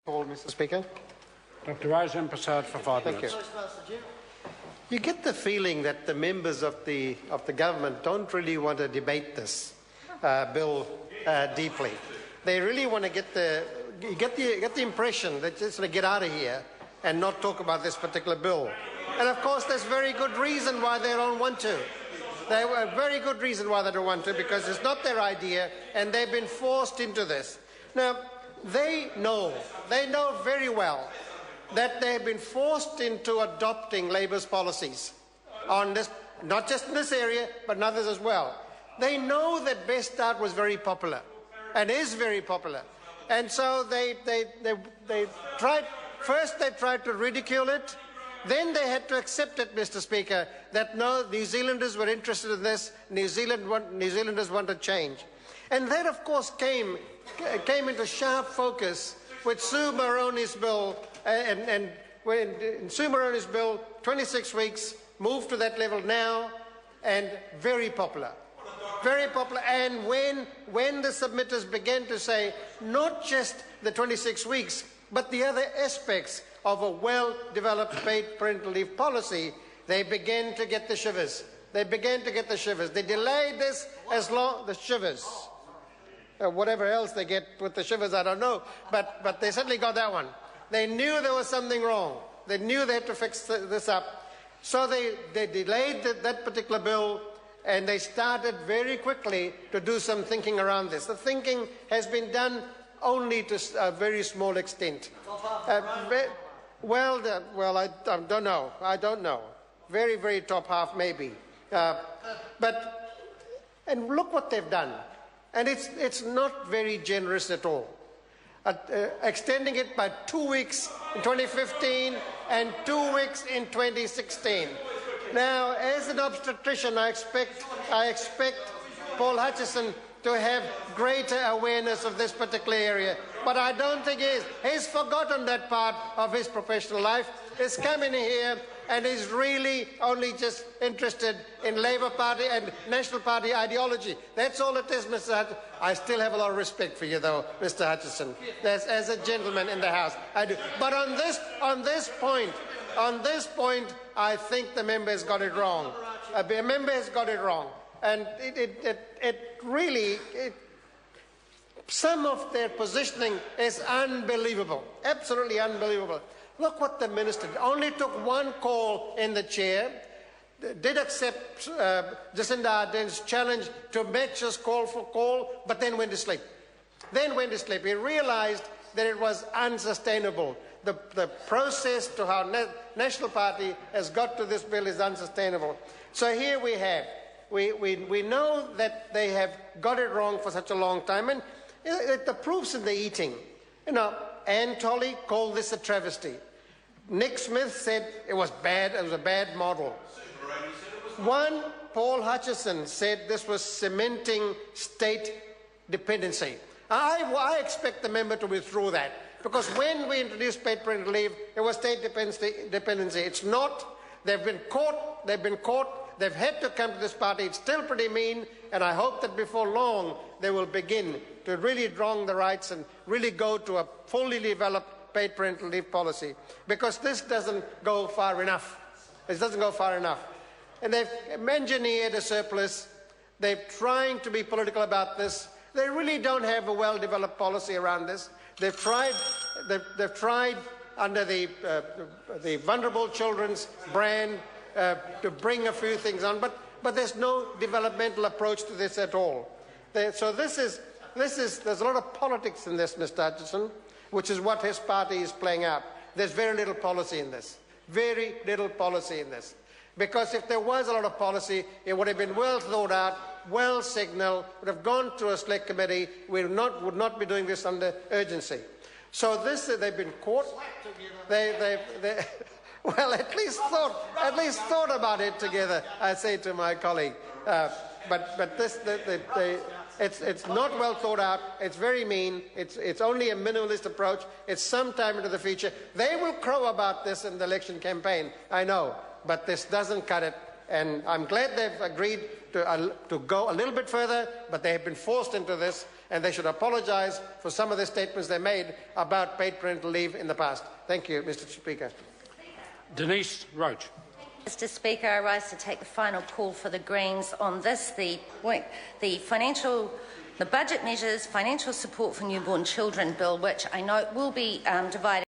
Mr. Speaker. Dr. Rajan Prasad for 5 Thank minutes. you. You get the feeling that the members of the government don't really want to debate this bill deeply. They really want to get the impression that just want to get out of here and not talk about this particular bill. And of course, there's very good reason why they don't want to. There's a very good reason why they don't want to, because it's not their idea and they've been forced into this. Now, they know very well that they have been forced into adopting Labour's policies on this, not just in this area, but in others as well. They know that Best Start was very popular and is very popular. And so they tried to ridicule it. Then they had to accept it, Mr. Speaker, that no, New Zealanders were interested in this, New Zealanders wanted change. And that, of course, came into sharp focus with Sue Moroney's bill, and when Sue Moroney's bill, 26 weeks, moved to that level now, and very popular. Very popular. And when the submitters began to say not just the 26 weeks, but the other aspects of a well-developed paid parental leave policy, they began to get the shivers. They delayed this as long, the shivers. Whatever else they get with the shivers, I don't know. But they certainly got that one. They knew there was something wrong. They knew they had to fix this up. So they delayed that particular bill, and they started very quickly to do some thinking around this. The thinking has been done only to a very small extent. I don't know. I don't know. Very, very top half, maybe. And look what they've done. And it's not very generous at all. Extending it by 2 weeks in 2015 and 2 weeks in 2016. Now, as an obstetrician, I expect Paul Hutchison to have greater awareness of this particular area. But I don't think he is. He's forgotten that part of his professional life. He's come in here and is really only just interested in Labour Party and National Party ideology. That's all it is, Mr. Hutchison. I still have a lot of respect for you, though, Mr. Hutchison, as a gentleman in the House. I do. But on this point, I think the member has got it wrong. The member has got it wrong. And it really, some of their positioning is unbelievable, absolutely unbelievable. Look what the minister did. Only took one call in the chair, did accept Jacinda Ardern's challenge to match his call for call, but then went to sleep. He realised that it was unsustainable. The process to how National Party has got to this bill is unsustainable. So here we have. We know that they have got it wrong for such a long time, and the proof's in the eating. You know, Anne Tolley called this a travesty. Nick Smith said it was bad, it was a bad model. Paul Hutchison said this was cementing state dependency. I expect the member to withdraw that, because when we introduced paid parental leave, it was state dependency. It's not. They've been caught. They've had to come to this party. It's still pretty mean, and I hope that before long they will begin to really wrong the rights and really go to a fully developed paid parental leave policy, because this doesn't go far enough. It doesn't go far enough. And they've engineered a surplus. They're trying to be political about this. They really don't have a well-developed policy around this. They've tried under the vulnerable children's brand to bring a few things on, but there's no developmental approach to this at all. There's a lot of politics in this, Mr. Hutchison, which is what his party is playing out. There's very little policy in this. Very little policy in this. Because if there was a lot of policy, it would have been well thought out, well signalled, would have gone to a select committee. We would not be doing this under urgency. So they've been caught. Well, at least thought about it together, I say to my colleague. But it's not well thought out. It's very mean. It's only a minimalist approach. It's some time into the future. They will crow about this in the election campaign, I know. But this doesn't cut it and I'm glad they've agreed to go a little bit further, but they have been forced into this, and they should apologise for some of the statements they made about paid parental leave in the past. Thank you, Mr. Speaker. Denise Roach. Mr. Speaker, I rise to take the final call for the Greens on this, the budget measures financial support for newborn children bill, which I note will be divided